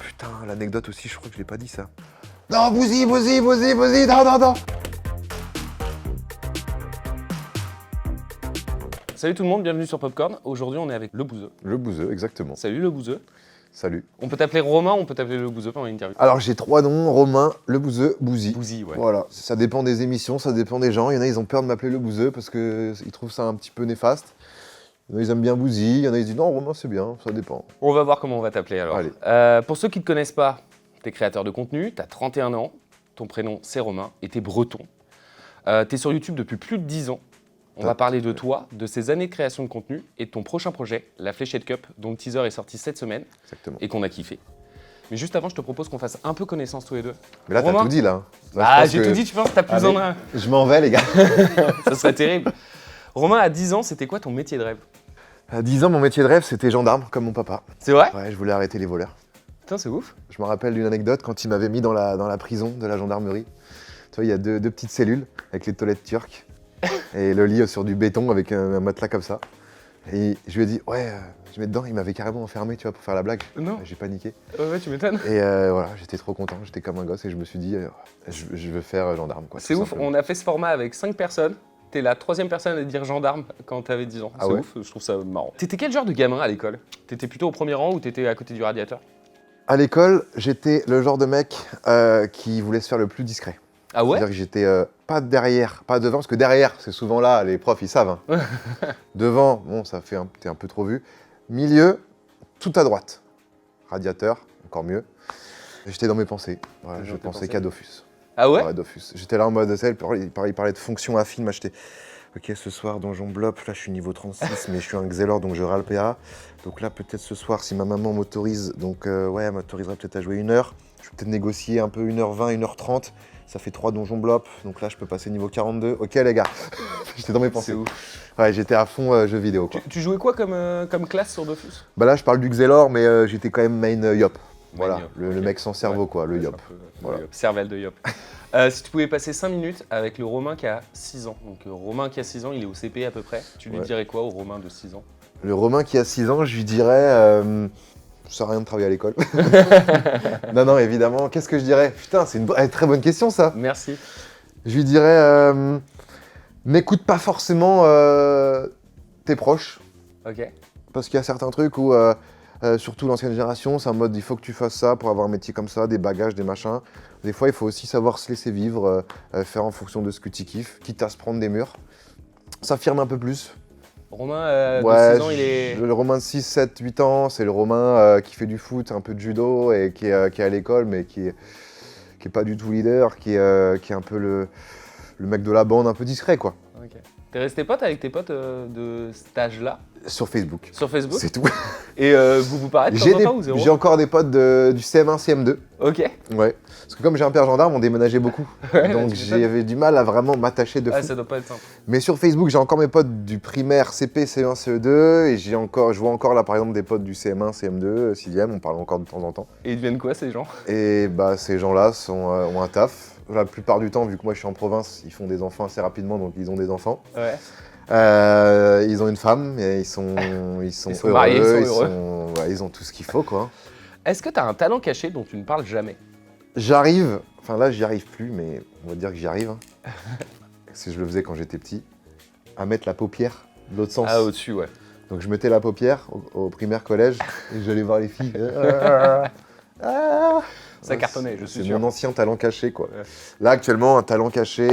putain, l'anecdote aussi, je crois que je l'ai pas dit ça. Non, Bouzy, non. Salut tout le monde, bienvenue sur Popcorn. Aujourd'hui, on est avec Le Bouzeux. Le Bouzeux, exactement. Salut Le Bouzeux. Salut. On peut t'appeler Romain, on peut t'appeler Le Bouzeux pendant l'interview. Alors, j'ai 3 noms, Romain, Le Bouzeux, Bouzy. Bouzy, ouais. Voilà, ça dépend des émissions, ça dépend des gens. Il y en a, ils ont peur de m'appeler Le Bouzeux parce qu'ils trouvent ça un petit peu néfaste. Il y en a, ils aiment bien Bouzy. Il y en a, ils disent non, Romain, c'est bien, ça dépend. On va voir comment on va t'appeler alors. Allez. Pour ceux qui ne te connaissent pas, t'es créateur de contenu, t'as 31 ans, ton prénom c'est Romain et t'es breton. T'es sur YouTube depuis plus de 10 ans. On va parler de toi, de ces années de création de contenu et de ton prochain projet, la Fléchette Cup, dont le teaser est sorti cette semaine. Exactement. Et qu'on a kiffé. Mais juste avant, je te propose qu'on fasse un peu connaissance tous les deux. Mais là, Romain, t'as tout dit, là. Ah, j'ai tout dit, tu penses, t'as plus en un. Je m'en vais, les gars. Ça serait terrible. Romain, à 10 ans, c'était quoi ton métier de rêve? À 10 ans, mon métier de rêve, c'était gendarme, comme mon papa. C'est vrai? Ouais, je voulais arrêter les voleurs. Putain, c'est ouf. Je me rappelle d'une anecdote quand il m'avait mis dans la prison de la gendarmerie. Tu vois, il y a deux petites cellules avec les toilettes turques et le lit sur du béton avec un matelas comme ça. Et je lui ai dit, ouais, je mets dedans. Il m'avait carrément enfermé, tu vois, pour faire la blague. Non. J'ai paniqué. Ouais, tu m'étonnes. Et voilà, j'étais trop content, j'étais comme un gosse et je me suis dit, je veux faire gendarme, quoi. C'est tout ouf, simplement. on a fait ce format avec 5 personnes. T'es la 3e personne à dire gendarme quand t'avais 10 ans. Ah C'est ouais ouf, je trouve ça marrant. T'étais quel genre de gamin à l'école? T'étais plutôt au premier rang ou t'étais à côté du radiateur? À l'école, j'étais le genre de mec qui voulait se faire le plus discret. Ah ouais? C'est-à-dire que j'étais pas derrière, pas devant, parce que derrière, c'est souvent là, les profs, ils savent. Hein. Devant, bon, ça fait t'es un peu trop vu. Milieu, tout à droite. Radiateur, encore mieux. J'étais dans mes pensées. Voilà, je pensais qu'à Dofus. Ah ouais? Ouais, Dofus. J'étais là en mode, il parlait de fonction affine, moi j'étais... Ok, ce soir, Donjon Blop, là je suis niveau 36, mais je suis un Xelor, donc je râle PA. Donc là, peut-être ce soir, si ma maman m'autorise, donc ouais, elle m'autoriserait peut-être à jouer 1 heure. Je vais peut-être négocier un peu 1h20, 1h30. Ça fait 3 Donjon Blop, donc là je peux passer niveau 42. Ok les gars, j'étais dans mes pensées. C'est ouf. Ouais, j'étais à fond jeux vidéo quoi. Tu jouais quoi comme classe sur Dofus? Bah là je parle du Xelor, mais j'étais quand même main Yop. Voilà, Yop, le ok. mec sans cerveau Ouais, quoi, le ouais, Yop. c'est un peu, Voilà. le Yop. Cervelle de Yop. Si tu pouvais passer 5 minutes avec le Romain qui a 6 ans. Donc Romain qui a 6 ans, il est au CP à peu près. Tu lui dirais quoi au Romain de 6 ans? Le Romain qui a 6 ans, je lui dirais... ça sert à rien de travailler à l'école. Non, évidemment. Qu'est-ce que je dirais? Putain, c'est une très bonne question, ça. Merci. Je lui dirais, n'écoute pas forcément tes proches. Ok. Parce qu'il y a certains trucs où, surtout l'ancienne génération, c'est en mode, il faut que tu fasses ça pour avoir un métier comme ça, des bagages, des machins. Des fois, il faut aussi savoir se laisser vivre, faire en fonction de ce que tu kiffes, quitte à se prendre des murs. S'affirme un peu plus. Romain, Ouais, de 6 ans, il est... le Romain de 6, 7, 8 ans, c'est le Romain qui fait du foot, un peu de judo et qui est à l'école, mais qui est pas du tout leader, qui est un peu le mec de la bande un peu discret, quoi. Ok. T'es resté pote avec tes potes de cet âge-là? Sur Facebook. Sur Facebook? C'est tout. Et vous parlez de temps en temps ou zéro? J'ai encore des potes du CM1, CM2. Ok. Ouais. Parce que comme j'ai un père gendarme, on déménageait beaucoup. Ouais, Donc tu m'étonnes. j'avais du mal à vraiment m'attacher de fou. Ah, ça doit pas être simple. Mais sur Facebook, j'ai encore mes potes du primaire, CP, CE1, CE2. Et je vois encore là, par exemple, des potes du CM1, CM2, 6e. On parle encore de temps en temps. Et ils deviennent quoi ces gens? Et bah, ces gens-là ont un taf. La plupart du temps, vu que moi je suis en province, ils font des enfants assez rapidement, donc ils ont des enfants. Ouais. Ils ont une femme et ils sont heureux, mariés, ils sont heureux. Ouais, ils ont tout ce qu'il faut, quoi. Est-ce que t'as un talent caché dont tu ne parles jamais? J'arrive, enfin là j'y arrive plus, mais on va dire que j'y arrive. Hein. Si je le faisais quand j'étais petit, à mettre la paupière de l'autre sens. Ah, au-dessus, ouais. Donc je mettais la paupière au primaire collège et j'allais voir les filles. Ça cartonnait, je suis C'est sûr. mon ancien talent caché, quoi. Ouais. Là actuellement, un talent caché,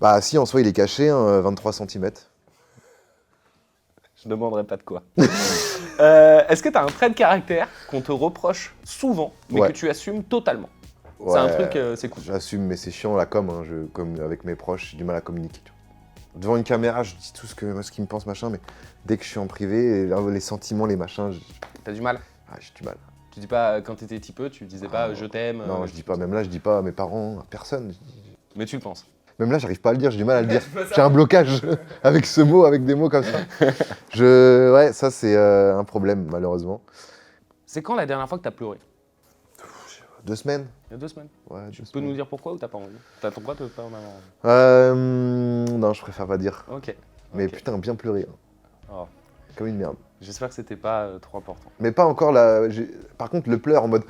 bah si, en soi il est caché, hein, 23 cm. Je demanderai pas de quoi. Est-ce que t'as un trait de caractère qu'on te reproche souvent, mais Ouais. que tu assumes totalement? Ouais, C'est un truc, c'est cool. J'assume, mais c'est chiant la com, hein, comme avec mes proches, j'ai du mal à communiquer. Tu vois. Devant une caméra, je dis tout ce qu'ils me pensent, machin, mais dès que je suis en privé, les sentiments, les machins, T'as du mal? j'ai du mal. Tu dis pas, quand t'étais petit peu, tu disais pas je t'aime? Non, je dis pas, même là, je dis pas à mes parents, à personne. Mais tu le penses. Même là, j'arrive pas à le dire, j'ai du mal à le dire. J'ai un blocage avec ce mot, avec des mots comme ça. Ouais, ça c'est un problème, malheureusement. C'est quand la dernière fois que t'as pleuré? 2 semaines. Il y a 2 semaines. Ouais, Tu peux nous dire pourquoi ou t'as pas envie? T'as ton droit de pas en avoir envie. Non, je préfère pas dire. Ok. Mais Ok. putain, bien pleurer. Hein. Oh. comme une merde. J'espère que c'était pas trop important. Mais pas encore là. Par contre, le pleur en mode.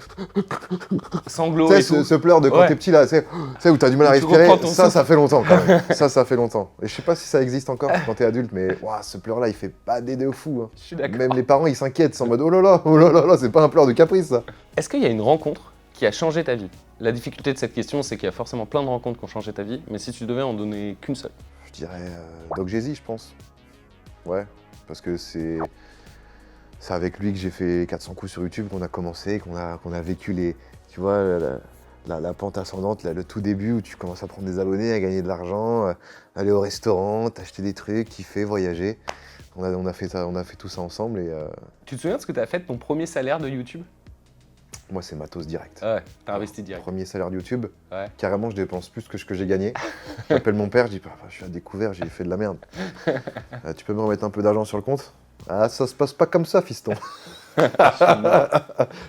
Sanglot Tu sais, et tout. ce pleur de quand Ouais. t'es petit là, tu sais, où t'as du mal à Tu respirer, reprends ton ça souffle. fait longtemps quand même. Ça fait longtemps. Et je sais pas si ça existe encore quand t'es adulte, mais ouah, ce pleur-là, il fait pas d'aider au fou. Hein. Je suis d'accord. Même les parents, ils s'inquiètent, c'est en mode oh là là, c'est pas un pleur de caprice ça. Est-ce qu'il y a une rencontre qui a changé ta vie? La difficulté de cette question, c'est qu'il y a forcément plein de rencontres qui ont changé ta vie, mais si tu devais en donner qu'une seule. Je dirais Doc Jay-Z, je pense. Ouais, parce que c'est avec lui que j'ai fait 400 coups sur YouTube, qu'on a commencé, qu'on a vécu tu vois, la pente ascendante, le tout début où tu commences à prendre des abonnés, à gagner de l'argent, aller au restaurant, t'acheter des trucs, kiffer, voyager. On a fait tout ça ensemble et Tu te souviens de ce que tu as fait de ton premier salaire de YouTube? moi c'est matos direct. Ah ouais, t'as investi direct. Premier salaire de YouTube, Ouais. carrément je dépense plus que ce que j'ai gagné. J'appelle mon père, je dis je suis à découvert, j'ai fait de la merde. Tu peux me remettre un peu d'argent sur le compte? Ah, ça se passe pas comme ça, fiston.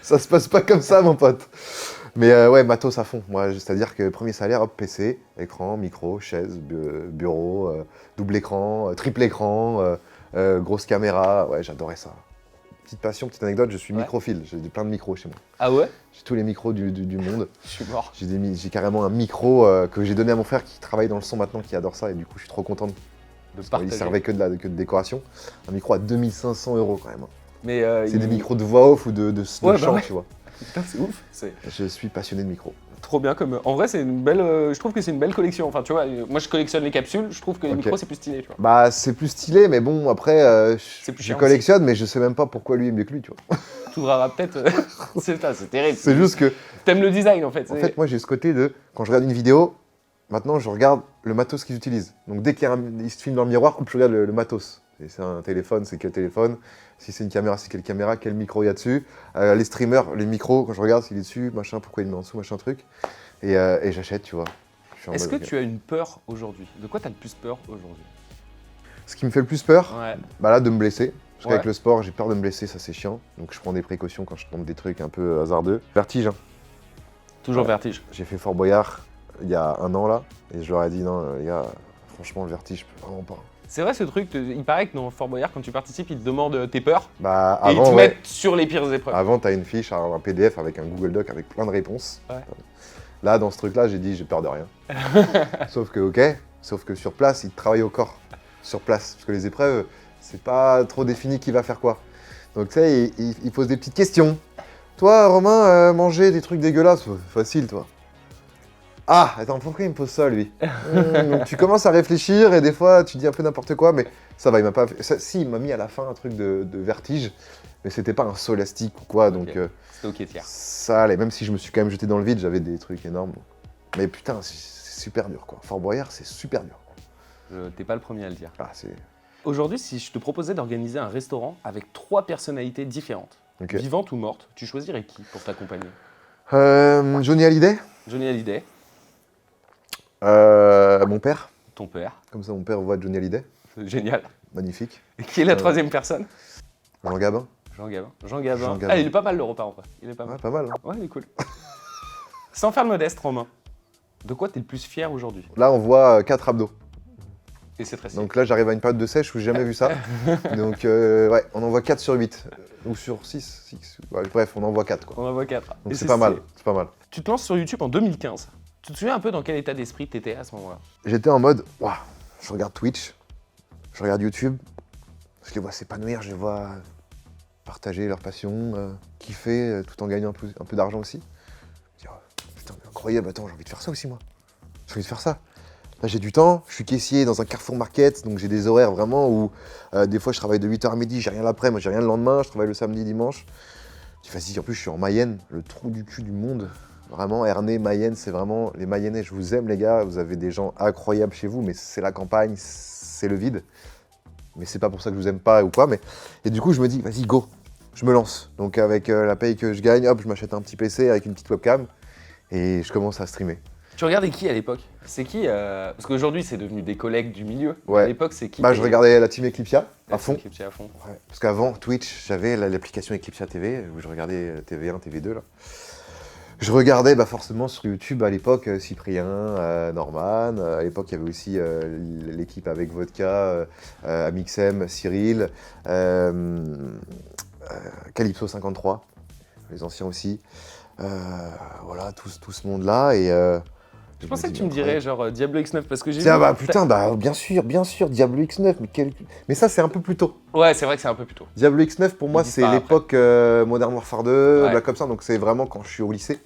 Ça se passe pas comme ça, mon pote. Mais ouais, matos à fond. Moi, c'est-à-dire que premier salaire, hop, PC, écran, micro, chaise, bureau, double écran, triple écran, grosse caméra. Ouais, j'adorais ça. Petite passion, petite anecdote, je suis Ouais. microphile. J'ai plein de micros chez moi. Ah ouais? J'ai tous les micros du monde. Je suis mort. J'ai carrément un micro que j'ai donné à mon frère qui travaille dans le son maintenant, qui adore ça. Et du coup, je suis trop content. De Il partager. servait que de décoration. Un micro à 2500 € quand même. Mais C'est des micros de voix off ou de Ouais, chant, bah ouais. tu vois. Putain, c'est ouf. C'est Je suis passionné de micro. trop bien comme. En vrai, c'est une belle. Je trouve que c'est une belle collection. Enfin, tu vois, moi je collectionne les capsules. Je trouve que les Ok. micros c'est plus stylé, tu vois. Bah, c'est plus stylé, mais bon, après, C'est plus je cher collectionne, mais je sais même pas pourquoi lui est mieux que lui, tu vois. T'ouvriras peut-être. C'est ça, c'est terrible. C'est juste que, T'aimes le design en fait. en fait, moi, j'ai ce côté de, quand je regarde une vidéo, maintenant, je regarde le matos qu'ils utilisent. Donc, dès qu'il se filme dans le miroir, hop, je regarde le matos. Et c'est un téléphone, c'est quel téléphone. Si c'est une caméra, c'est quelle caméra, quel micro il y a dessus. Les streamers, les micros, quand je regarde s'il est dessus, machin, pourquoi il le met en dessous, machin truc. Et j'achète, tu vois. Je suis en Est-ce mode, que ok. tu as une peur aujourd'hui? De quoi t'as le plus peur aujourd'hui? Ce qui me fait le plus peur, Ouais. bah là, de me blesser. Parce Ouais. qu'avec le sport, j'ai peur de me blesser, ça c'est chiant. Donc je prends des précautions quand je tente des trucs un peu hasardeux. Vertige, hein. Toujours Ouais. vertige. J'ai fait Fort Boyard il y a un an là, et je leur ai dit non les gars, franchement le vertige, je peux vraiment pas. C'est vrai ce truc, il paraît que dans Fort Boyard, quand tu participes, ils te demandent tes peurs Bah et ils te avant, ouais, mettent sur les pires épreuves. avant t'as une fiche, un PDF avec un Google Doc avec plein de réponses. Ouais. Là dans ce truc là, j'ai dit j'ai peur de rien. Sauf que sur place, ils travaillent au corps. Sur place, parce que les épreuves, c'est pas trop défini qui va faire quoi. Donc tu sais, ils posent des petites questions. Toi Romain, manger des trucs dégueulasses, facile toi. Ah, attends, pourquoi il me pose ça, lui Donc tu commences à réfléchir et des fois, tu dis un peu n'importe quoi, mais ça va, il m'a pas fait... Si, il m'a mis à la fin un truc de vertige, mais c'était pas un saut élastique ou quoi, donc C'était ok, tiens. ça allait. Même si je me suis quand même jeté dans le vide, j'avais des trucs énormes. Mais putain, c'est super dur, quoi. Fort Boyard, c'est super dur. T'es pas le premier à le dire. Ah, c'est... Aujourd'hui, si je te proposais d'organiser un restaurant avec 3 personnalités différentes, Ok. vivantes ou mortes, tu choisirais qui pour t'accompagner? Johnny Hallyday, Johnny Hallyday, mon père. ton père, Comme ça, mon père voit Johnny Hallyday. c'est génial. Magnifique. Et qui est la troisième personne? Jean Gabin. Jean Gabin. Jean Gabin. Jean Gabin. Ah, il est pas mal le repas en vrai. Il est pas mal. Ouais, pas mal. Hein. Ouais, il est cool. Sans faire le modeste, Romain, de quoi t'es le plus fier aujourd'hui? Là, on voit 4 abdos. Et c'est très simple. Donc là, j'arrive à une période de sèche où j'ai jamais vu ça. Donc, ouais, on en voit 4 sur 8. Ou sur 6. Ouais, bref, on en voit 4, quoi. On en voit 4. Donc c'est pas mal. C'est pas mal. Tu te lances sur YouTube en 2015. Tu te souviens un peu dans quel état d'esprit t'étais à ce moment-là? J'étais en mode, waouh, je regarde Twitch, je regarde YouTube, je les vois s'épanouir, je les vois partager leur passion, kiffer, tout en gagnant un peu d'argent aussi. Je dis, oh, putain, mais incroyable, attends, j'ai envie de faire ça aussi, moi. J'ai envie de faire ça. Là, j'ai du temps, je suis caissier dans un Carrefour Market, donc j'ai des horaires vraiment où des fois je travaille de 8h à midi, j'ai rien l'après, moi j'ai rien le lendemain, je travaille le samedi, dimanche. Je dis, vas-y, en plus je suis en Mayenne, le trou du cul du monde. Vraiment, Ernée, Mayenne, c'est vraiment les Mayennais. Je vous aime, les gars. Vous avez des gens incroyables chez vous, mais c'est la campagne, c'est le vide. Mais c'est pas pour ça que je vous aime pas ou quoi. Mais... Et du coup, je me dis, vas-y, go. Je me lance. Donc, avec la paye que je gagne, hop, je m'achète un petit PC avec une petite webcam et je commence à streamer. Tu regardais qui à l'époque? C'est qui Parce qu'aujourd'hui, c'est devenu des collègues du milieu. Ouais. À l'époque, c'est qui? Bah, je regardais la team Eclipsia à fond. Eclipsia à fond. Ouais. Parce qu'avant Twitch, j'avais l'application Eclipsia TV où je regardais TV1, TV2 là. Je regardais forcément sur YouTube à l'époque Cyprien, Norman. À l'époque, il y avait aussi l'équipe avec Vodka, Amixem, Cyril, Calypso 53, les anciens aussi. Voilà, tout ce monde-là. Et, je pensais que tu me dirais genre Diablo X9 parce que j'ai tiens, putain, bien sûr, Diablo X9, mais ça c'est un peu plus tôt. Ouais, c'est vrai que c'est un peu plus tôt. Diablo X9 pour moi c'est l'époque Modern Warfare 2, Black Ops 1, donc c'est vraiment quand je suis au lycée.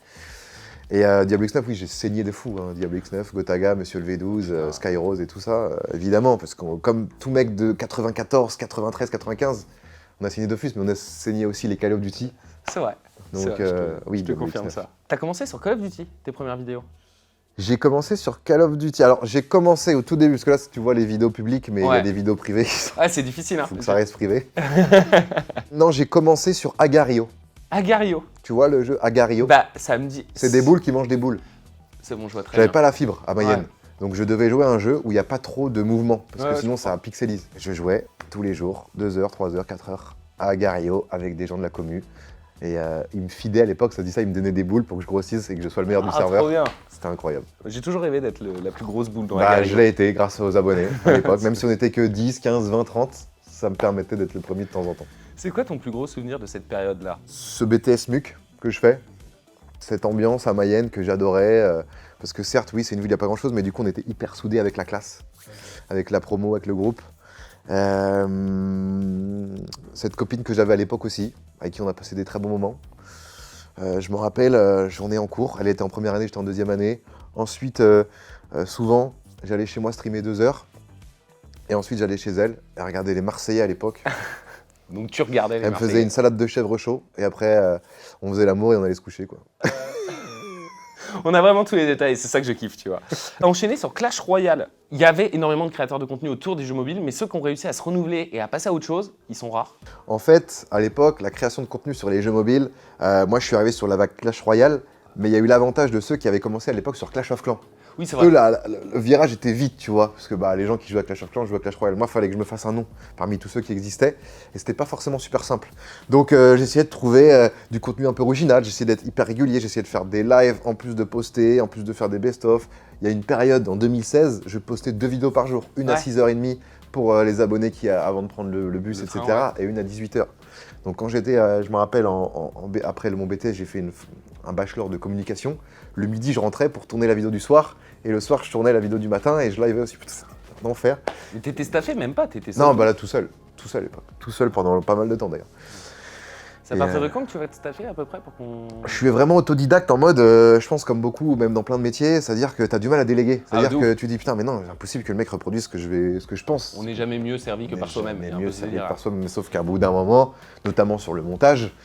Et Diablo X9, oui, j'ai saigné de fou, hein. Diablo X9, Gotaga, Monsieur le V12, Skyrose et tout ça, évidemment, parce que comme tout mec de 94, 93, 95, on a saigné de plus, mais on a saigné aussi les Call of Duty. C'est vrai. Donc oui, je te confirme ça. T'as commencé sur Call of Duty, tes premières vidéos? J'ai commencé sur Call of Duty. Alors, j'ai commencé au tout début, parce que là, tu vois les vidéos publiques, mais il y a des vidéos privées. Ah, c'est difficile, hein. Faut que ça reste privé. Non, j'ai commencé sur Agario. Agario. Tu vois le jeu Agario? Bah, ça me dit. C'est des boules qui mangent des boules. C'est bon, je vois très bien. J'avais pas la fibre à Mayenne. Donc, je devais jouer à un jeu où il n'y a pas trop de mouvement, parce que sinon, ça pixelise. Je jouais tous les jours, 2 heures, 3 heures, 4 heures, à Agario avec des gens de la commu. Et il me fidait à l'époque, ça dit ça, il me donnait des boules pour que je grossisse et que je sois le meilleur du serveur. Trop bien. C'était incroyable. J'ai toujours rêvé d'être la plus grosse boule dans la Je l'ai été grâce aux abonnés à l'époque. Même si on n'était que 10, 15, 20, 30, ça me permettait d'être le premier de temps en temps. C'est quoi ton plus gros souvenir de cette période-là? Ce BTS MUC que je fais, cette ambiance à Mayenne que j'adorais. Parce que certes, oui, c'est une ville, il n'y a pas grand-chose, mais du coup, on était hyper soudés avec la classe, avec la promo, avec le groupe. Cette copine que j'avais à l'époque aussi, avec qui on a passé des très bons moments. Je me rappelle, journée en cours, elle était en première année, j'étais en deuxième année. Ensuite, souvent, j'allais chez moi streamer 2 heures. Et ensuite, j'allais chez elle, elle regardait les Marseillais à l'époque. Donc tu regardais les Marseillais. Elle me faisait une salade de chèvre chaud, et après, on faisait l'amour et on allait se coucher, quoi. On a vraiment tous les détails, c'est ça que je kiffe, tu vois. Enchaîné sur Clash Royale, il y avait énormément de créateurs de contenu autour des jeux mobiles, mais ceux qui ont réussi à se renouveler et à passer à autre chose, ils sont rares. En fait, à l'époque, la création de contenu sur les jeux mobiles, moi je suis arrivé sur la vague Clash Royale, mais il y a eu l'avantage de ceux qui avaient commencé à l'époque sur Clash of Clans. Oui, c'est vrai. Eux, le virage était vite, tu vois, parce que les gens qui jouaient à Clash of Clans jouaient à Clash Royale. Moi, il fallait que je me fasse un nom parmi tous ceux qui existaient, et c'était pas forcément super simple. Donc, j'essayais de trouver du contenu un peu original, j'essayais d'être hyper régulier, j'essayais de faire des lives en plus de poster, en plus de faire des best-of. Il y a une période, en 2016, je postais 2 vidéos par jour, une à 6h30 pour les abonnés avant de prendre le bus, etc., et une à 18h. Donc, quand j'étais, je me rappelle, après mon BTS, j'ai fait un bachelor de communication. Le midi, je rentrais pour tourner la vidéo du soir, et le soir, je tournais la vidéo du matin, et je livais aussi. Putain, c'est un enfer. Mais t'étais staffé même pas, t'étais seul? Non, là, tout seul à l'époque. Tout seul pendant pas mal de temps, d'ailleurs. C'est à partir de quand que tu vas te staffer à peu près pour qu'on... Je suis vraiment autodidacte en mode, je pense comme beaucoup, même dans plein de métiers, c'est-à-dire que t'as du mal à déléguer. C'est-à-dire que tu dis, putain, mais non, c'est impossible que le mec reproduise ce que je pense. On n'est jamais mieux servi que par soi-même. On est mieux servi que par soi-même, sauf qu'à bout d'un moment, notamment sur le montage,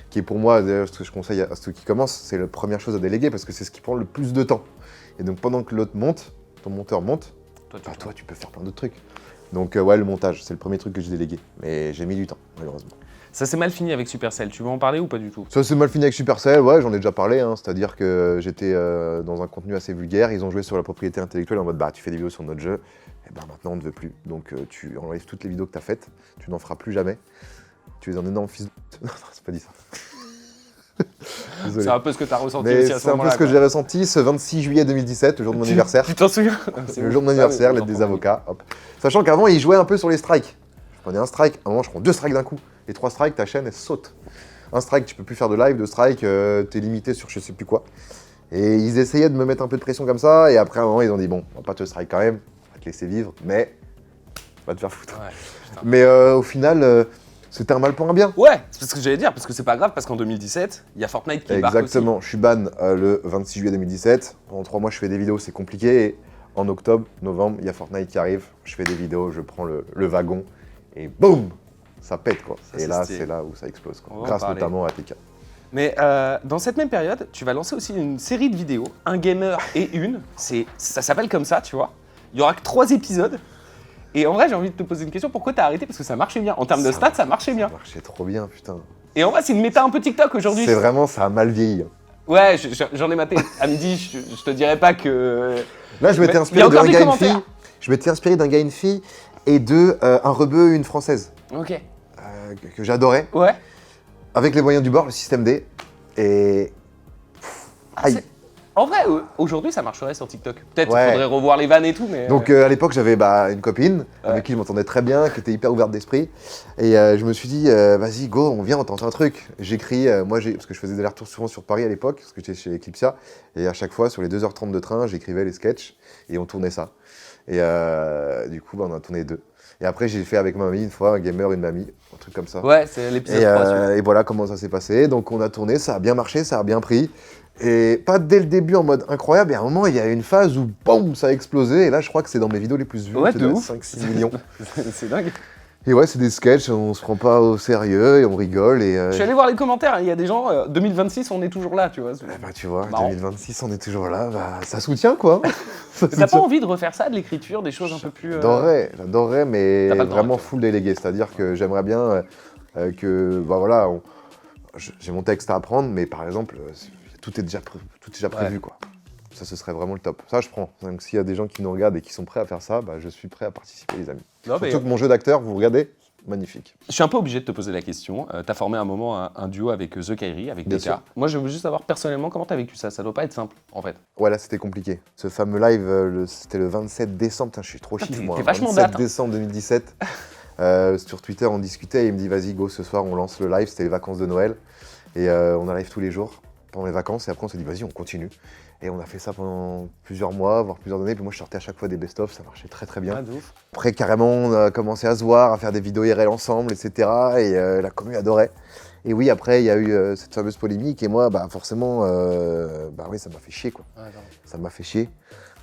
qui est pour moi, ce que je conseille à ceux qui commencent, c'est la première chose à déléguer parce que c'est ce qui prend le plus de temps. Et donc pendant que l'autre monte, ton monteur monte, toi tu peux faire plein d'autres trucs. Donc le montage, c'est le premier truc que j'ai délégué. Mais j'ai mis du temps, malheureusement. Ça s'est mal fini avec Supercell, tu veux en parler ou pas du tout? Ça s'est mal fini avec Supercell, ouais, j'en ai déjà parlé, hein. C'est-à-dire que j'étais dans un contenu assez vulgaire, ils ont joué sur la propriété intellectuelle en mode tu fais des vidéos sur notre jeu, et maintenant on ne veut plus. Donc tu enlèves toutes les vidéos que tu as faites, tu n'en feras plus jamais. Tu es un énorme fils de... Non, c'est pas dit ça. C'est un peu ce que tu as ressenti mais aussi à ce moment-là. C'est un peu ce que j'ai ressenti ce 26 juillet 2017, le jour de mon anniversaire. Tu t'en souviens? Le jour de mon anniversaire, l'aide des avocats. Hop. Sachant qu'avant, ils jouaient un peu sur les strikes. Je prenais un strike, à un moment, je prends 2 strikes d'un coup. Les 3 strikes, ta chaîne, elle saute. Un strike, tu peux plus faire de live. 2 strikes, t'es limité sur je sais plus quoi. Et ils essayaient de me mettre un peu de pression comme ça. Et après, à un moment, ils ont dit bon, on va pas te strike quand même, on va te laisser vivre, mais on va te faire foutre. Ouais, mais au final. C'était un mal pour un bien. Ouais, c'est ce que j'allais dire, parce que c'est pas grave, parce qu'en 2017, il y a Fortnite qui débarque aussi. Exactement, je suis ban le 26 juillet 2017. Pendant 3 mois, je fais des vidéos, c'est compliqué. Et en octobre, novembre, il y a Fortnite qui arrive. Je fais des vidéos, je prends le wagon et boum, ça pète quoi. Ça, et là, c'est là où ça explose quoi. Grâce notamment à TK. Mais dans cette même période, tu vas lancer aussi une série de vidéos, Un gamer et une. Ça s'appelle comme ça, tu vois. Il y aura que 3 épisodes. Et en vrai, j'ai envie de te poser une question, pourquoi t'as arrêté? Parce que ça marchait bien. En termes de stats, ça marchait bien. Ça marchait trop bien, putain. Et en vrai, c'est une méta un peu TikTok aujourd'hui. C'est vraiment, ça a mal vieilli. Ouais, j'en ai maté. À midi, je te dirais pas que... Là, je m'étais inspiré d'un gars et une fille. Je m'étais inspiré d'un gars et une fille et de un rebeu et une française. Ok. Que j'adorais. Ouais. Avec les moyens du bord, le système D. Et Aïe. En vrai, aujourd'hui, ça marcherait sur TikTok. Peut-être Ouais. qu'il faudrait revoir les vannes et tout, mais... Donc à l'époque, j'avais une copine Ouais. avec qui je m'entendais très bien, qui était hyper ouverte d'esprit. Et je me suis dit, vas-y, go, on vient, on tente un truc. J'écris, parce que je faisais des allers-retours souvent sur Paris à l'époque, parce que j'étais chez Eclipsia. Et à chaque fois, sur les 2h30 de train, j'écrivais les sketchs et on tournait ça. Et du coup, on a tourné 2. Et après, j'ai fait avec ma mamie une fois, un gamer, une mamie, un truc comme ça. Ouais, c'est l'épisode 3. celui-là. Et voilà comment ça s'est passé. Donc on a tourné, ça a bien marché, ça a bien pris. Et pas dès le début en mode incroyable, et à un moment il y a une phase où boum, ça a explosé. Et là je crois que c'est dans mes vidéos les plus vues, Ouais, c'est de de ouf. 5-6 millions. C'est dingue. Et ouais, c'est des sketchs, on se prend pas au sérieux et on rigole. Et Je suis allé voir les commentaires, il y a des gens, 2026, on est toujours là, tu vois. bah, tu vois, Marrant. 2026 on est toujours là, bah, ça soutient quoi. Ça T'as pas soutient. envie de refaire ça, de l'écriture, des choses un peu plus... J'adorerais, mais T'as pas le temps, vraiment ok. full délégué. C'est-à-dire que j'aimerais bien que, bah voilà, j'ai mon texte à apprendre, mais par exemple, tout est déjà prévu, quoi. Ça, ce serait vraiment le top. Ça, je prends. Donc, s'il y a des gens qui nous regardent et qui sont prêts à faire ça, bah, je suis prêt à participer, les amis. Non, mais, Surtout que mon jeu d'acteur, vous regardez, magnifique. je suis un peu obligé de te poser la question. T'as formé à un moment un duo avec The Kairi, avec Bien DK. sûr. Moi, je veux juste savoir personnellement comment t'as vécu ça. Ça doit pas être simple, en fait. Ouais, là, c'était compliqué. Ce fameux live, c'était le 27 décembre. Putain, je suis trop chiffre, moi. t'es vachement 27 date, hein. décembre 2017. Sur Twitter, on discutait et il me dit, vas-y, go, ce soir, on lance le live. C'était les vacances de Noël. Et on a live tous les jours pendant les vacances. Et après, on s'est dit, vas-y, on continue. Et on a fait ça pendant plusieurs mois, voire plusieurs années. Puis moi, je sortais à chaque fois des best-of. Ça marchait très, très bien. Ah, de ouf. Après, carrément, on a commencé à se voir, à faire des vidéos IRL ensemble, etc. Et la commu adorait. Et oui, après, il y a eu cette fameuse polémique. Et moi, bah, forcément, bah oui, ça m'a fait chier, quoi. Ouais, attends. Ça m'a fait chier.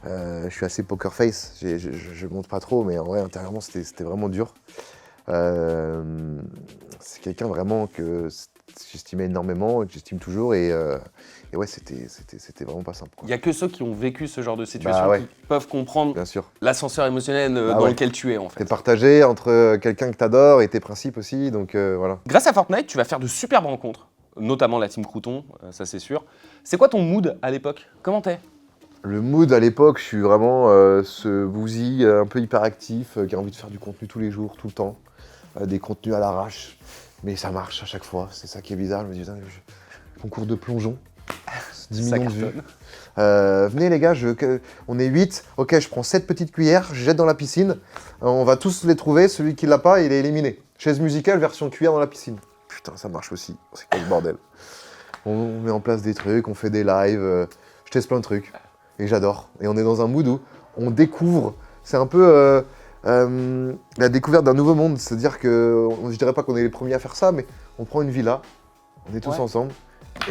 Je suis assez poker face. Je montre pas trop, mais en vrai, intérieurement, c'était vraiment dur. C'est quelqu'un vraiment que j'estimais énormément, que j'estime toujours. Et ouais, c'était vraiment pas simple, Il quoi. n'y a que ceux qui ont vécu ce genre de situation Bah ouais. qui peuvent comprendre Bien sûr. l'ascenseur émotionnel Ah dans ouais. lequel tu es, en T'es fait. partagé entre quelqu'un que t'adores et tes principes aussi. Donc voilà. Grâce à Fortnite, tu vas faire de superbes rencontres, notamment la team Crouton, ça c'est sûr. C'est quoi ton mood à l'époque? Comment t'es? Le mood à l'époque, je suis vraiment ce bousy un peu hyperactif qui a envie de faire du contenu tous les jours, tout le temps. Des contenus à l'arrache. Mais ça marche à chaque fois. C'est ça qui est bizarre. Je me dis, putain, concours de plongeon. 10 Ça millions de vues. cartonne. Venez les gars, on est 8. Ok, je prends 7 petites cuillères, je jette dans la piscine. On va tous les trouver. Celui qui l'a pas, il est éliminé. Chaise musicale, version cuillère dans la piscine. Putain, ça marche aussi. C'est quoi ce bordel? On met en place des trucs, on fait des lives. Je teste plein de trucs. Et j'adore. Et on est dans un mood où on découvre. C'est un peu la découverte d'un nouveau monde. C'est-à-dire que, je dirais pas qu'on est les premiers à faire ça, mais on prend une villa, on est tous Ouais. ensemble.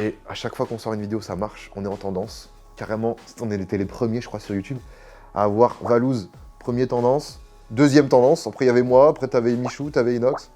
Et à chaque fois qu'on sort une vidéo, ça marche. On est en tendance. Carrément, on était les premiers, je crois, sur YouTube, à avoir Valouz, premier tendance, deuxième tendance. Après, il y avait moi, après, t'avais Michou, t'avais Inox.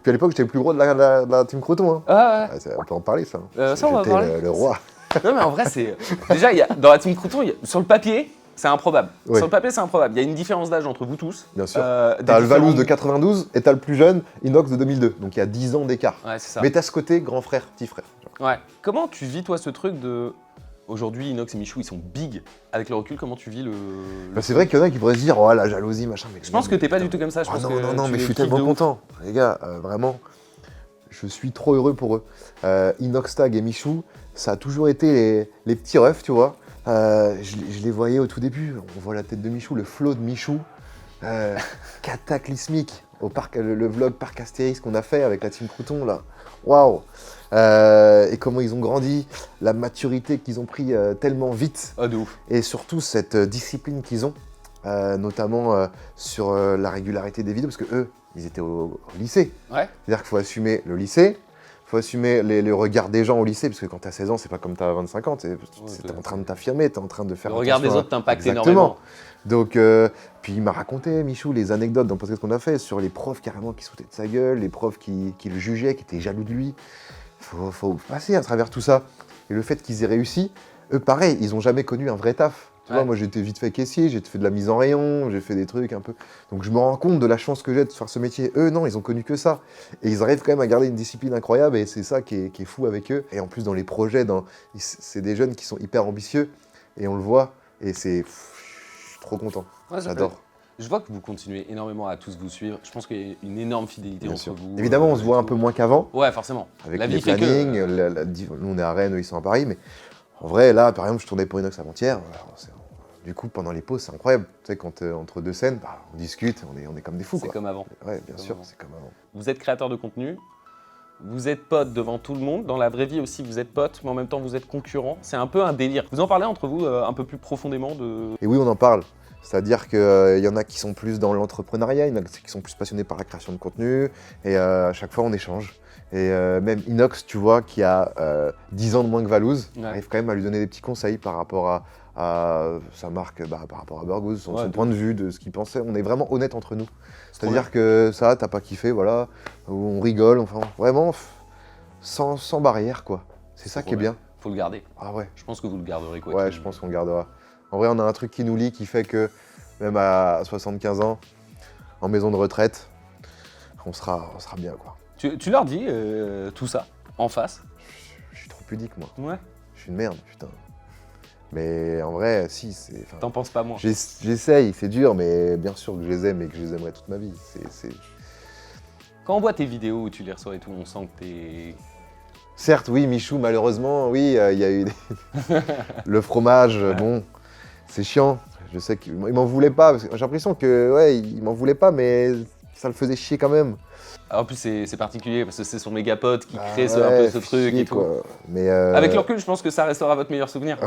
Puis à l'époque, j'étais le plus gros de la team Croton. Hein. Ah ouais. On peut en parler, ça. Ça, on va J'étais parler. le roi. Non mais en vrai, c'est... Déjà, dans la team Crouton, sur le papier, c'est improbable. Ouais. Sur le papier, c'est improbable. Il y a une différence d'âge entre vous tous. Bien sûr. Des T'as le Valouz de différents- 92 et t'as le plus jeune, Inox de 2002. Donc il y a 10 ans d'écart. Ouais, c'est ça. Mais t'as ce côté grand frère, petit frère. Ouais. Comment tu vis, toi, ce truc de... Aujourd'hui, Inox et Michou, ils sont big. Avec le recul, comment tu vis le... Bah, c'est vrai qu'il y en a qui pourraient se dire, oh la jalousie, machin. Mais Je pense que t'es pas du tout comme ça. Je Ah pense non, que non, non, tu mais les je suis kiffes tellement de ouf. content. Les gars, vraiment, je suis trop heureux pour eux. Inoxtag et Michou, ça a toujours été les petits refs, tu vois. Je les voyais au tout début. On voit la tête de Michou, le flow de Michou. Cataclysmique. Au parc, le vlog Parc Astérix qu'on a fait avec la team Crouton, là. Waouh! Et comment ils ont grandi, la maturité qu'ils ont pris tellement vite. Ah, de ouf. Et surtout cette discipline qu'ils ont, notamment sur la régularité des vidéos, parce que eux, ils étaient au lycée. Ouais. C'est-à-dire qu'il faut assumer le lycée, il faut assumer les regards des gens au lycée, parce que quand t'as 16 ans, c'est pas comme t'as 25 ans, t'es en train de t'affirmer, t'es en train de faire Le regard des attention à- autres t'impacte Exactement. énormément. Donc, puis il m'a raconté, Michou, les anecdotes dans le podcast qu'on a fait sur les profs carrément qui se foutaient de sa gueule, les profs qui le jugeaient, qui étaient jaloux de lui. Faut passer à travers tout ça. Et le fait qu'ils aient réussi, eux, pareil, ils ont jamais connu un vrai taf. Tu vois, Ouais. moi, j'étais vite fait caissier, j'ai fait de la mise en rayon, j'ai fait des trucs un peu. Donc, je me rends compte de la chance que j'ai de faire ce métier. Eux, non, ils ont connu que ça. Et ils arrivent quand même à garder une discipline incroyable, et c'est ça qui est fou avec eux. Et en plus, dans les projets, c'est des jeunes qui sont hyper ambitieux, et on le voit, et je suis trop content. Ouais, ça J'adore. peut- Je vois que vous continuez énormément à tous vous suivre. Je pense qu'il y a une énorme fidélité Bien entre sûr. vous. Évidemment, on se et voit un tout. peu moins qu'avant, Ouais, forcément. avec La les vie fait que. plannings. Nous, on est à Rennes, eux, ils sont à Paris, mais En vrai, là, par exemple, je tournais pour Inox avant-hier. Du coup, pendant les pauses, c'est incroyable. Tu sais, quand entre deux scènes, bah, on discute, on est comme des fous. C'est Quoi. comme avant. Ouais, bien Comme sûr, avant. c'est comme avant. Vous êtes créateur de contenu, vous êtes potes devant tout le monde. Dans la vraie vie aussi, vous êtes potes, mais en même temps, vous êtes concurrents. C'est un peu un délire. Vous en parlez entre vous un peu plus profondément de... Et oui, on en parle. C'est-à-dire qu'il y en a qui sont plus dans l'entrepreneuriat, il y en a qui sont plus passionnés par la création de contenu. Et à chaque fois, on échange. Et même Inox, tu vois, qui a 10 ans de moins que Valouz, arrive quand même à lui donner des petits conseils par rapport à sa marque, par rapport à Burgos, son point de vue, de ce qu'il pensait. On est vraiment honnête entre nous. C'est-à-dire que ça, t'as pas kiffé, voilà, on rigole, enfin, vraiment, sans barrière, quoi. C'est ça qui est bien. Faut le garder. Ah ouais. Je pense que vous le garderez, quoi. Ouais, je pense qu'on le gardera. En vrai, on a un truc qui nous lie, qui fait que même à 75 ans, en maison de retraite, on sera bien, quoi. Tu leur dis tout ça, en face? Je suis trop pudique, moi. Ouais. Je suis une merde, putain. Mais en vrai, si, c'est... T'en penses pas moins? J'essaye, c'est dur, mais bien sûr que je les aime et que je les aimerai toute ma vie. Quand on voit tes vidéos où tu les reçois et tout, on sent que t'es... Certes, oui, Michou, malheureusement, oui, il y a eu le fromage, bon, c'est chiant. Je sais qu'il m'en voulait pas, parce que j'ai l'impression que, ouais, il m'en voulait pas, mais ça le faisait chier quand même. En plus, c'est particulier, parce que c'est son méga pote qui crée un peu ce truc et tout. Quoi. Mais avec le recul, je pense que ça restera votre meilleur souvenir.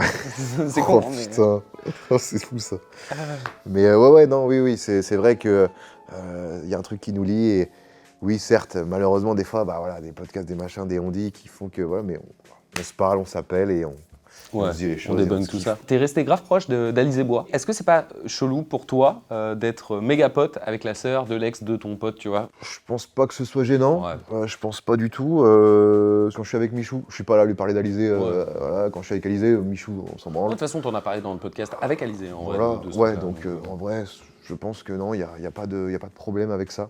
C'est con, mais... putain, c'est fou ça. Mais ouais, non, oui, c'est vrai que y a un truc qui nous lie et oui, certes, malheureusement, des fois, bah voilà, des podcasts, des machins, des on-dit qui font que, ouais, mais on se parle, on s'appelle et on se dit les choses. On débunk tout ça. T'es resté grave proche d'Alizé Bois. Est-ce que c'est pas chelou pour toi d'être méga pote avec la sœur de l'ex de ton pote, tu vois? Je pense pas que ce soit gênant. Ouais. Je pense pas du tout. Quand je suis avec Michou, je suis pas là à lui parler d'Alizé. Voilà, quand je suis avec Alizé, Michou, on s'en branle. De toute façon, t'en as parlé dans le podcast avec Alizé, en voilà. vrai. En vrai, je pense que non, il y a pas de problème avec ça.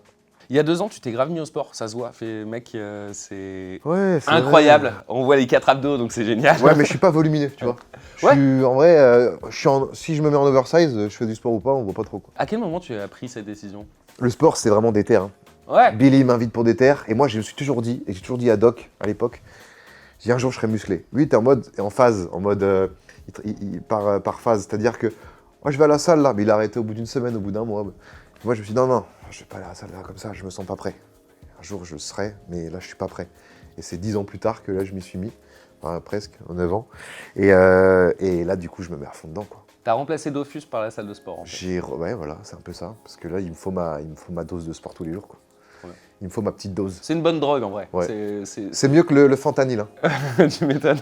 Il y a 2 ans, tu t'es grave mis au sport, ça se voit. Mec, c'est incroyable. Vrai. On voit les 4 abdos, donc c'est génial. Ouais, mais je suis pas volumineux, tu vois. En vrai, si je me mets en oversize, je fais du sport ou pas, on voit pas trop. Quoi. À quel moment tu as pris cette décision? Le sport, c'est vraiment déter. Hein. Ouais. Billy m'invite pour des terres, et moi, je me suis toujours dit, et j'ai toujours dit à Doc, à l'époque, j'ai dit un jour, je serai musclé. Lui, il était en phase, par phase. C'est-à-dire que, moi, je vais à la salle, là, mais il a arrêté au bout d'une semaine, au bout d'un mois. Moi, je me suis dit, non, je vais pas aller à la salle là, comme ça, je me sens pas prêt. Un jour, je serai, mais là, je suis pas prêt. Et c'est 10 ans plus tard que là, je m'y suis mis, enfin, presque, 9 ans. Et là, du coup, je me mets à fond dedans, quoi. T'as remplacé Dofus par la salle de sport, en fait. Ouais, voilà, c'est un peu ça. Parce que là, il me faut ma dose de sport tous les jours, quoi. Ouais. Il me faut ma petite dose. C'est une bonne drogue, en vrai. Ouais. C'est mieux que le fentanyl. Hein. Tu m'étonnes.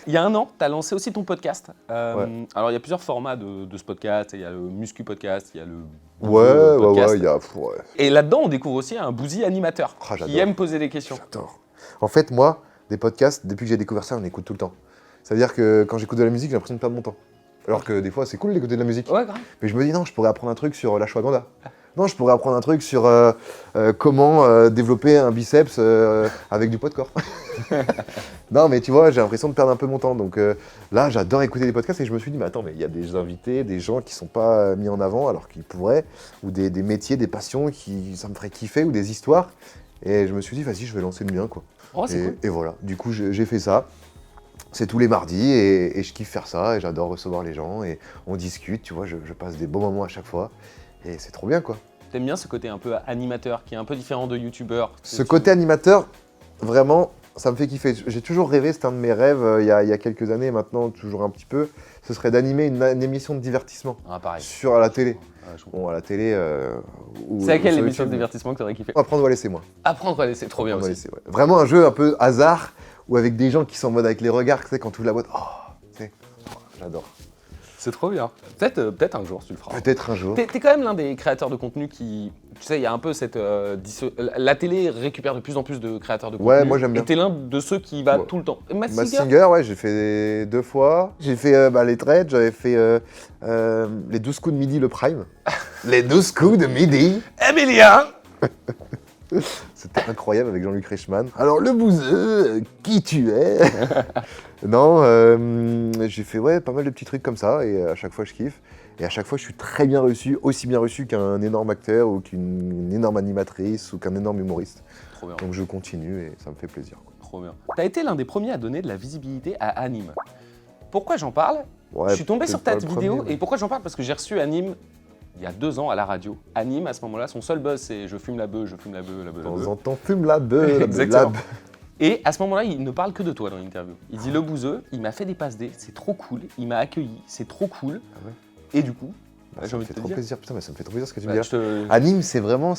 Il y a 1 an, tu as lancé aussi ton podcast. Alors, il y a plusieurs formats de ce podcast. Il y a le Muscu Podcast, il y a le podcast. Ouais. Et là-dedans, on découvre aussi un Bouzy animateur qui aime poser des questions. J'adore. En fait, moi, des podcasts, depuis que j'ai découvert ça, on écoute tout le temps. Ça veut dire que quand j'écoute de la musique, j'ai l'impression de perdre mon temps. Alors que des fois, c'est cool d'écouter de la musique. Ouais, grave. Mais je me dis, non, je pourrais apprendre un truc sur l'ashwagandha. Non, je pourrais apprendre un truc sur comment développer un biceps avec du poids de corps. Non, mais tu vois, j'ai l'impression de perdre un peu mon temps. Donc là, j'adore écouter des podcasts et je me suis dit, mais attends, mais il y a des invités, des gens qui sont pas mis en avant alors qu'ils pourraient, ou des métiers, des passions qui ça me ferait kiffer, ou des histoires. Et je me suis dit, vas-y, je vais lancer le mien, quoi. Oh, cool. Et voilà, du coup, j'ai fait ça. C'est tous les mardis et je kiffe faire ça et j'adore recevoir les gens et on discute, tu vois, je passe des bons moments à chaque fois et c'est trop bien, quoi. T'aimes bien ce côté un peu animateur qui est un peu différent de youtubeur? Ce côté animateur, vraiment, ça me fait kiffer. J'ai toujours rêvé, c'est un de mes rêves il y a quelques années, maintenant toujours un petit peu, ce serait d'animer une émission de divertissement sur la télé. Bon, à la télé. C'est à quelle émission de divertissement que t'aurais kiffé? Apprendre ou à laisser, moi. Apprendre ou à laisser, trop bien aussi. Laisser, ouais. Vraiment un jeu un peu hasard ou avec des gens qui sont en mode avec les regards, tu sais, quand tu ouvres la boîte. Oh, tu sais, j'adore. C'est trop bien. Peut-être un jour tu le feras. Peut-être un jour. T'es quand même l'un des créateurs de contenu qui, tu sais, il y a un peu cette la télé récupère de plus en plus de créateurs de contenu. Ouais, moi j'aime bien. Et t'es l'un de ceux qui va tout le temps. Mask Singer, ouais, j'ai fait 2 fois. J'ai fait les trades, j'avais fait les 12 coups de midi, le prime. Les 12 coups de midi. Emilien. C'était incroyable avec Jean-Luc Reichmann. Alors le bouseux, qui tu es? Non, j'ai fait pas mal de petits trucs comme ça et à chaque fois je kiffe. Et à chaque fois je suis très bien reçu, aussi bien reçu qu'un énorme acteur ou qu'une énorme animatrice ou qu'un énorme humoriste. Trop bien. Donc je continue et ça me fait plaisir, quoi. Trop bien. T'as été l'un des premiers à donner de la visibilité à Anime. pourquoi j'en parle? Ouais, Je suis tombé sur ta peut-être pas le vidéo premier, mais- et pourquoi j'en parle? Parce que j'ai reçu Anime il y a 2 ans à la radio. Anime, à ce moment-là, son seul buzz, c'est je fume la bœuf, je fume la bœuf, la bœuf, De la temps bœuf. en temps, fume la bœuf, la Exactement. bœuf. Et à ce moment-là, il ne parle que de toi dans l'interview. Il dit le bouseux, il m'a fait des passes D, c'est trop cool, il m'a accueilli, c'est trop cool. Ah ouais. Et du coup, Bah, j'ai ça me envie fait de te trop dire. plaisir, putain, mais ça me fait trop plaisir ce que tu me Bah, dis. je te- À Nîmes, c'est vraiment,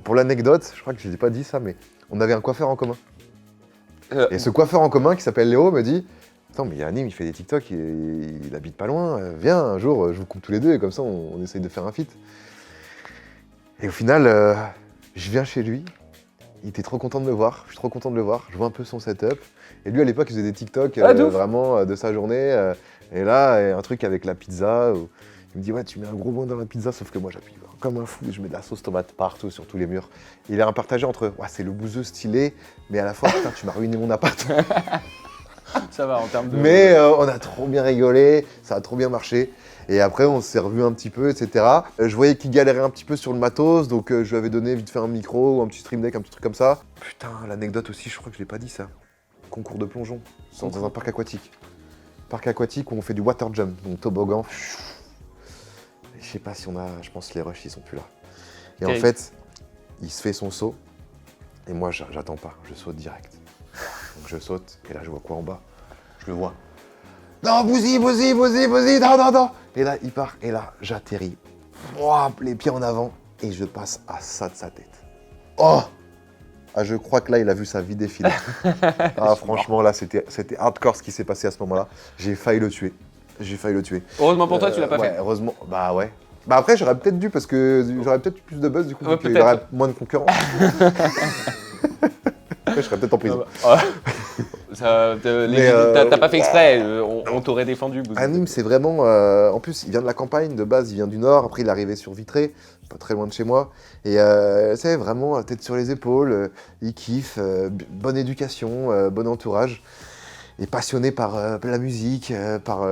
pour l'anecdote, je crois que je n'ai pas dit ça, mais on avait un coiffeur en commun. Et ce coiffeur en commun qui s'appelle Léo me dit attends, mais à Nîmes, il fait des TikTok, il habite pas loin, viens, un jour, je vous coupe tous les deux et comme ça, on essaye de faire un feat. Et au final, je viens chez lui, il était trop content de me voir, je suis trop content de le voir, je vois un peu son setup. Et lui, à l'époque, il faisait des TikTok De ouf. vraiment de sa journée. Et là, un truc avec la pizza, où il me dit ouais, tu mets un gros bon dans la pizza, sauf que moi, j'appuie comme un fou et je mets de la sauce tomate partout sur tous les murs. Et il a un partagé entre ouais, c'est le bouseux stylé, mais à la fois, putain, tu m'as ruiné mon appart. Ça va en termes de. Mais on a trop bien rigolé, ça a trop bien marché. Et après, on s'est revus un petit peu, etc. Je voyais qu'il galérait un petit peu sur le matos, donc je lui avais donné vite fait un micro ou un petit stream deck, un petit truc comme ça. Putain, l'anecdote aussi, je crois que je l'ai pas dit ça. Concours de plongeon, dans un parc aquatique. Parc aquatique où on fait du water jump, donc toboggan. Je sais pas si on a, je pense que les rushs ils sont plus là. Et en fait, il se fait son saut, et moi j'attends pas, je saute direct. Donc je saute, et là je vois quoi en bas? Je le vois. Non, Bouzy, non. Et là, il part, et là, j'atterris. Ouah, les pieds en avant, et je passe à ça de sa tête. Oh! Ah, je crois que là, il a vu sa vie défiler. Ah, franchement, là, c'était hardcore ce qui s'est passé à ce moment-là. J'ai failli le tuer. Heureusement pour toi, tu l'as pas ouais, fait. heureusement, bah ouais. Bah après, j'aurais peut-être dû, parce que j'aurais peut-être eu plus de buzz, du coup, Ouais, vu qu'il y peut-être. aurait moins de concurrence. Après, je serais peut-être en prison. T'as pas fait exprès, on t'aurait défendu. Bouzou. À Nîmes, c'est vraiment. En plus, il vient de la campagne, de base, il vient du Nord. Après, il est arrivé sur Vitré, pas très loin de chez moi. Et c'est vraiment tête sur les épaules, il kiffe, bonne éducation, bon entourage. Et passionné par la musique, par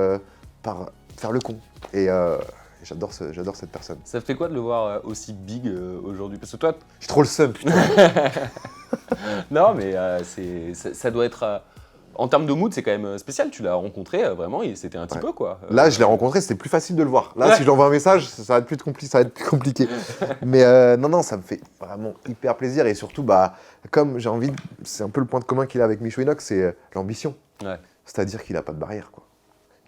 faire le con. Et j'adore cette personne. Ça fait quoi de le voir aussi big aujourd'hui? Parce que toi, J'ai trop le seum, putain. non, mais ça doit être. En termes de mood, c'est quand même spécial. Tu l'as rencontré vraiment, c'était un petit Ouais. peu quoi. Là, je l'ai rencontré, c'était plus facile de le voir. Là, Ouais. si j'envoie un message, ça va être plus compliqué. Mais non, ça me fait vraiment hyper plaisir. Et surtout, bah, comme j'ai envie, c'est un peu le point de commun qu'il a avec Michou Inox, c'est l'ambition. Ouais. C'est-à-dire qu'il n'a pas de barrière, quoi.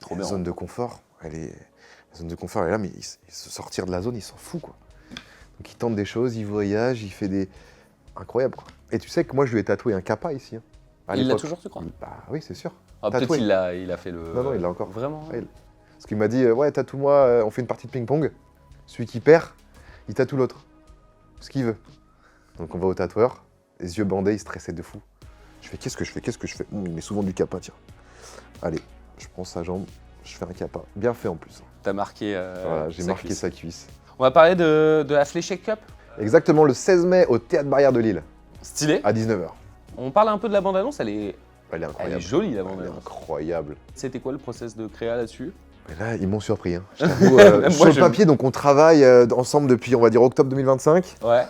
Trop La bien. zone de confort, la zone de confort, elle est là, mais se sortir de la zone, il s'en fout, quoi. Donc il tente des choses, il voyage, il fait des... Incroyable, quoi. Et tu sais que moi, je lui ai tatoué un kappa ici. Hein, à Il l'a l'époque. toujours, tu crois? Bah oui, c'est sûr. Ah, peut-être tatoué. il a fait le. Non, il l'a encore. Vraiment. Ouais, Parce qu'il m'a dit, ouais, tatoue-moi, on fait une partie de ping-pong. Celui qui perd, il tatoue l'autre. Ce qu'il veut. Donc on va au tatoueur, les yeux bandés, il stressait de fou. Je fais, qu'est-ce que je fais Il met souvent du kappa, tiens. Allez, je prends sa jambe, je fais un kappa. Bien fait en plus. T'as marqué. Voilà, j'ai sa marqué cuisse. sa cuisse. On va parler de la Fléchette Cup. Exactement le 16 mai au Théâtre Barrière de Lille, Stylé. à 19h. On parle un peu de la bande-annonce, elle est Elle est incroyable. jolie la Elle est bande-annonce. incroyable. C'était quoi le process de créa là-dessus? Et là, ils m'ont surpris. Hein. Je t'avoue, Moi, sur le je- papier, donc on travaille ensemble depuis, on va dire, octobre 2025. Ouais.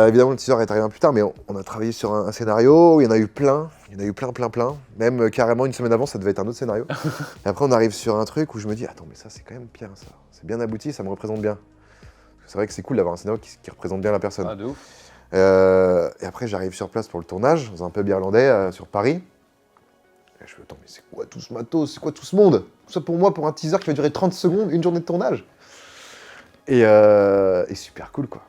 Évidemment, le teaser est arrivé un peu plus tard, mais on a travaillé sur un scénario. Il y en a eu plein. Même carrément, une semaine avant, ça devait être un autre scénario. Et après, on arrive sur un truc où je me dis, attends, mais ça, c'est quand même bien, ça. C'est bien abouti, ça me représente bien. C'est vrai que c'est cool d'avoir un scénario qui représente bien la personne. Ah, de ouf. Et après, j'arrive sur place pour le tournage, dans un pub irlandais sur Paris. Et je me dis, attends, mais c'est quoi tout ce matos? C'est quoi tout ce monde? Tout ça pour moi, pour un teaser qui va durer 30 secondes, une journée de tournage. Et super cool, quoi.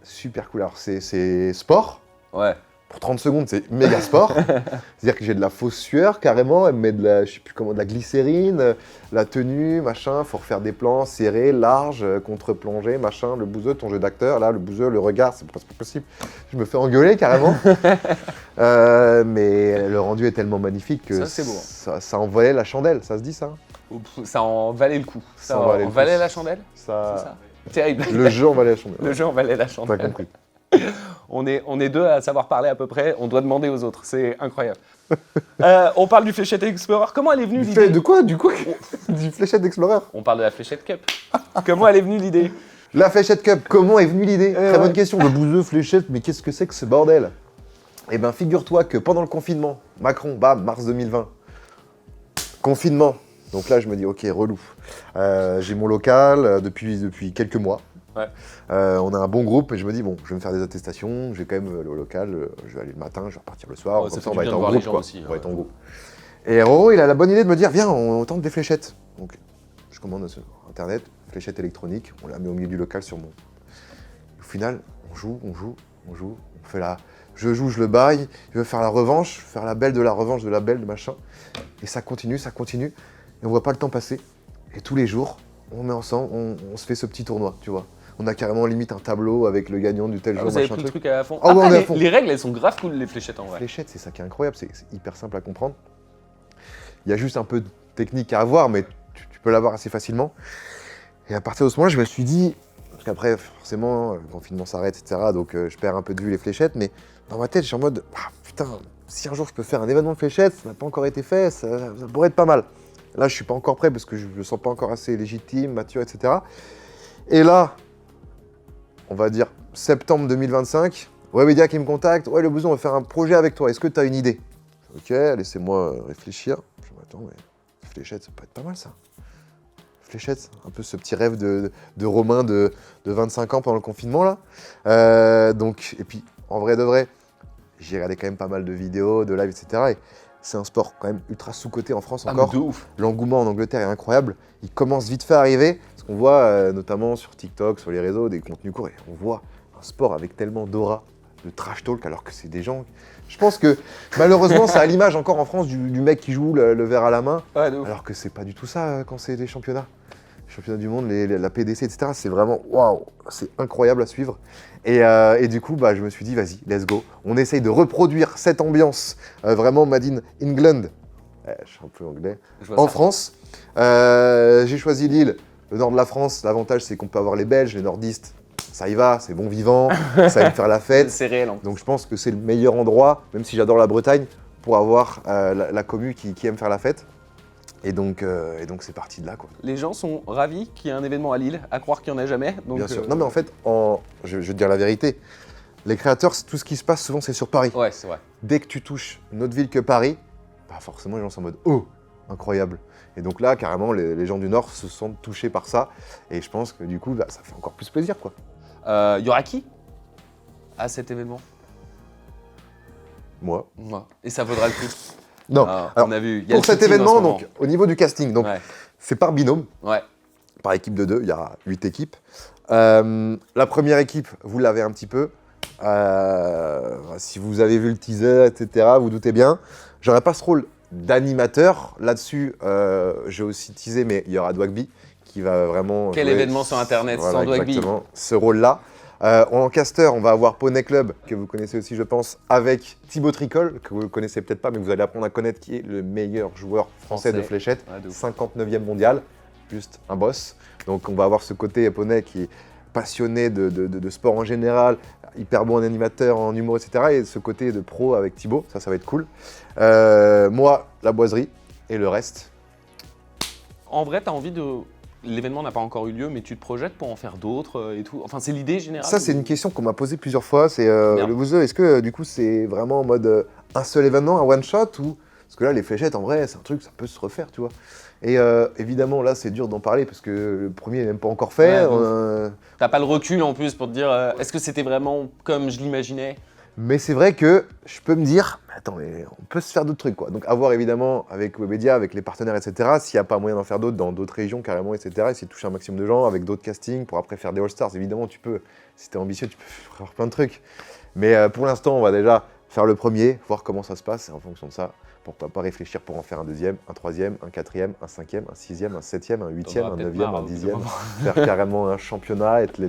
Super cool. Alors, c'est sport. Ouais. Pour 30 secondes, c'est méga sport. C'est-à-dire que j'ai de la fausse sueur, carrément. Elle me met de la, je sais plus comment, de la glycérine, la tenue, machin. Faut refaire des plans serrés, larges, contre-plongée, machin. Le bouseux, ton jeu d'acteur. Là, le bouseux, le regard, c'est pas possible. Je me fais engueuler, carrément. Mais le rendu est tellement magnifique que Ça, c'est beau. ça en valait la chandelle. Ça se dit, ça? Ça en valait le coup. Ça en valait en le valait coup. la chandelle? C'est ça. Terrible. Le jeu en valait la chandelle. Le jeu en valait la T'as chandelle. compris. On est deux à savoir parler à peu près, on doit demander aux autres, c'est incroyable. On parle du Fléchette Explorer, comment elle est venue l'idée? De quoi? Du Fléchette Explorer. On parle de la Fléchette Cup. Comment elle est venue l'idée? La Fléchette Cup, comment est venue l'idée? Très ouais. bonne question. Le bouseux, fléchette, mais qu'est-ce que c'est que ce bordel? Eh ben, figure-toi que pendant le confinement, Macron, bam, mars 2020, confinement, Donc là, je me dis, ok, relou. J'ai mon local depuis quelques mois. Ouais. On a un bon groupe et je me dis, bon, je vais me faire des attestations. J'ai quand même le local. Je vais aller le matin, je vais repartir le soir. Ouais, comme ça ça, fait on du va bien être de en voir les groupe. gens Quoi. aussi, On va ouais. être en groupe. Et Roro, il a la bonne idée de me dire, viens, on tente des fléchettes. Donc, je commande sur Internet, fléchettes électroniques. On la met au milieu du local sur mon. Au final, on joue. On fait la. Je joue, je le baille. Je veux faire la revanche, faire la belle de la revanche de la belle de machin. Et ça continue. Et on voit pas le temps passer. Et tous les jours, on met ensemble, on se fait ce petit tournoi, tu vois. On a carrément limite un tableau avec le gagnant du tel jour, Vous avez machin pris le truc. truc à fond. Ah ouais, Après, on est à fond. les règles, elles sont grave cool, les fléchettes en vrai. Fléchettes, c'est ça qui est incroyable, c'est hyper simple à comprendre. Il y a juste un peu de technique à avoir, mais tu peux l'avoir assez facilement. Et à partir de ce moment-là, je me suis dit, parce qu'après, forcément, le confinement s'arrête, etc. Donc je perds un peu de vue les fléchettes, mais dans ma tête, je suis en mode, ah, putain, si un jour je peux faire un événement de fléchettes, ça n'a pas encore été fait, ça pourrait être pas mal. Là, je suis pas encore prêt parce que je me sens pas encore assez légitime, mature, etc. Et là, on va dire septembre 2025, Webedia qui me contacte, ouais, le Bouzou, on va faire un projet avec toi, est-ce que tu as une idée? Ok, laissez-moi réfléchir. Je me dis, attends, mais fléchettes, ça peut être pas mal ça. Fléchettes, un peu ce petit rêve de Romain de 25 ans pendant le confinement là. Donc, et puis, en vrai de vrai, j'ai regardé quand même pas mal de vidéos, de lives, etc. Et c'est un sport quand même ultra sous-coté en France encore. Mais de ouf. L'engouement en Angleterre est incroyable. Il commence vite fait à arriver. Parce qu'on voit notamment sur TikTok, sur les réseaux, des contenus courts. Et on voit un sport avec tellement d'aura, de trash talk, alors que c'est des gens. Je pense que malheureusement, ça a l'image encore en France du mec qui joue le verre à la main. Ouais, de ouf. Alors que c'est pas du tout ça quand c'est des championnats. Les championnats du monde, la PDC, etc. C'est vraiment waouh, c'est incroyable à suivre. Et du coup, bah, je me suis dit, vas-y, let's go. On essaye de reproduire cette ambiance vraiment Made in England. Je suis un peu anglais. Je vois En ça. France, j'ai choisi Lille, le nord de la France. L'avantage, c'est qu'on peut avoir les Belges, les nordistes. Ça y va, c'est bon vivant, ça va me faire la fête. C'est réel. En plus. Donc je pense que c'est le meilleur endroit, même si j'adore la Bretagne, pour avoir la commu qui aime faire la fête. Et donc c'est parti de là, quoi. Les gens sont ravis qu'il y ait un événement à Lille, à croire qu'il n'y en a jamais. Donc, Bien sûr. Non mais en fait, je vais te dire la vérité, les créateurs, tout ce qui se passe souvent c'est sur Paris. Ouais, c'est vrai. Dès que tu touches une autre ville que Paris, bah forcément les gens sont en mode « Oh, incroyable !» Et donc là, carrément, les gens du Nord se sentent touchés par ça. Et je pense que du coup, bah, ça fait encore plus plaisir, quoi. Il y aura qui à cet événement? Moi. Moi. Et ça vaudra le coup. Non, Ah, alors, on a vu. Il y a pour le cet footing en événement, ce moment. donc, au niveau du casting, donc, Ouais. c'est par binôme, Ouais. par équipe de 2, il y a 8 équipes. La première équipe, vous l'avez un petit peu. Si vous avez vu le teaser, etc., vous doutez bien. J'aurai pas ce rôle d'animateur. Là-dessus, j'ai aussi teasé, mais il y aura Dwagby qui va vraiment Quel jouer événement sur Internet voilà, sans Dwagby? exactement, ce rôle-là. En caster, on va avoir Poney Club, que vous connaissez aussi, je pense, avec Thibaut Tricol, que vous ne connaissez peut-être pas, mais vous allez apprendre à connaître, qui est le meilleur joueur français de fléchettes, Ouais, de ouf. 59e mondial, juste un boss. Donc on va avoir ce côté Poney qui est passionné de sport en général, hyper bon en animateur, en humour, etc. Et ce côté de pro avec Thibaut, ça va être cool. Moi, la boiserie et le reste. En vrai, tu as envie de. L'événement n'a pas encore eu lieu, mais tu te projettes pour en faire d'autres et tout. Enfin, c'est l'idée générale. Ça, c'est une question qu'on m'a posée plusieurs fois. C'est Bien. le Bouzeux, est-ce que du coup, c'est vraiment en mode un seul événement, un one-shot ou... Parce que là, les fléchettes, en vrai, c'est un truc, ça peut se refaire, tu vois. Et évidemment, là, c'est dur d'en parler parce que le premier n'est même pas encore fait. Ouais, T'as pas le recul en plus pour te dire est-ce que c'était vraiment comme je l'imaginais? Mais c'est vrai que je peux me dire, mais attends, mais on peut se faire d'autres trucs, quoi. Donc, à voir évidemment avec Webedia, avec les partenaires, etc. S'il n'y a pas moyen d'en faire d'autres dans d'autres régions, carrément, etc. Essayer de toucher un maximum de gens avec d'autres castings pour après faire des All-Stars. Évidemment, tu peux, si t'es ambitieux, tu peux faire plein de trucs. Mais pour l'instant, on va déjà faire le premier, voir comment ça se passe. Et en fonction de ça, pourquoi pas réfléchir pour en faire un deuxième, un troisième, un quatrième, un cinquième, un sixième, un septième, un huitième, T'en auras un peut-être neuvième, marre, un au bout d'un dixième. moment. Faire carrément un championnat, être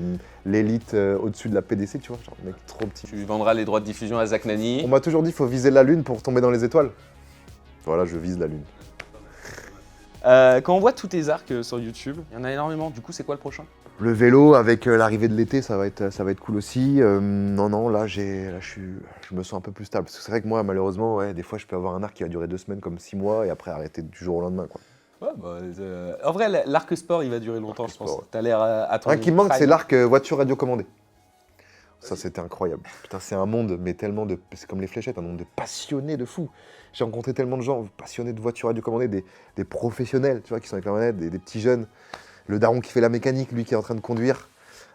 l'élite au-dessus de la PDC, tu vois. Genre, mec trop petit. Tu vendras les droits de diffusion à Zach Nani. On m'a toujours dit qu'il faut viser la lune pour tomber dans les étoiles. Voilà, je vise la lune. Quand on voit tous tes arcs sur YouTube, il y en a énormément. Du coup, c'est quoi le prochain? Le vélo avec l'arrivée de l'été, ça va être cool aussi. Non, là, je me sens un peu plus stable. Parce que c'est vrai que moi, malheureusement, ouais, des fois, je peux avoir un arc qui va durer 2 semaines comme 6 mois et après arrêter du jour au lendemain, quoi. Ouais, bah, en vrai, l'arc sport, il va durer longtemps, je pense. sport, ouais. T'as l'air à ton Un qui me manque, prime. c'est l'arc voiture radiocommandée. Ça, c'était incroyable. Putain, c'est un monde, mais tellement de... C'est comme les fléchettes, un monde de passionnés de fou. J'ai rencontré tellement de gens passionnés de voitures radiocommandées, des professionnels, tu vois, qui sont avec la manette, des petits jeunes. Le daron qui fait la mécanique, lui qui est en train de conduire,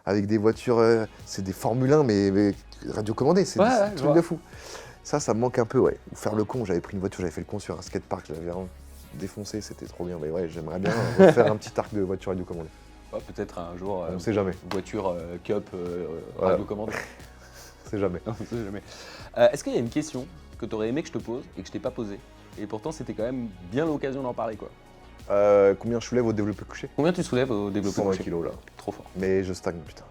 avec des voitures... c'est des Formule 1, mais radiocommandées, c'est un je truc vois. de fou. Ça me manque un peu, ouais. Ou faire le con, j'avais pris une voiture, j'avais fait le con sur un skatepark, je l'avais vraiment défoncé, c'était trop bien. Mais ouais, j'aimerais bien refaire un petit arc de voiture radiocommandée. Ouais, peut-être un jour, On sait jamais. voiture Cup Voilà. radiocommandée. On sait jamais. On sait jamais. Est-ce qu'il y a une question que tu aurais aimé que je te pose et que je t'ai pas posée? Et pourtant, c'était quand même bien l'occasion d'en parler, quoi. Combien je soulève au développé couché? Combien tu soulèves au développé 120 couché? kilos là. Trop fort. Mais je stagne, putain.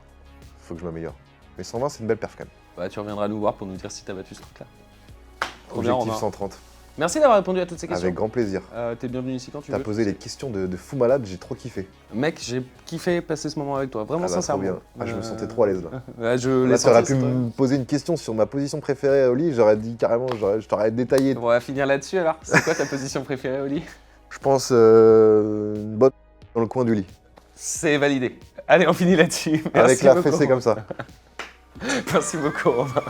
Faut que je m'améliore. Mais 120, c'est une belle perf quand même. Bah, tu reviendras nous voir pour nous dire si t'as battu ce truc-là. Trop bien, Objectif Romain. 130. Merci d'avoir répondu à toutes ces questions. Avec grand plaisir. T'es bienvenu ici quand tu T'as veux. posé des questions de fou malade, j'ai trop kiffé. Mec, j'ai kiffé passer ce moment avec toi, vraiment Ah bah, trop sincèrement. bien. Ah, je me sentais trop à l'aise là. Ouais, je Là, l'ai t'aurais senti, pu c'est me poser une question sur ma position préférée au lit, j'aurais dit carrément, je t'aurais détaillé. On va finir là-dessus alors. C'est quoi ta position préférée au lit? Je pense une bonne dans le coin du lit. C'est validé. Allez, on finit là-dessus. Avec Merci la beaucoup. fessée comme ça. Merci beaucoup, Romain.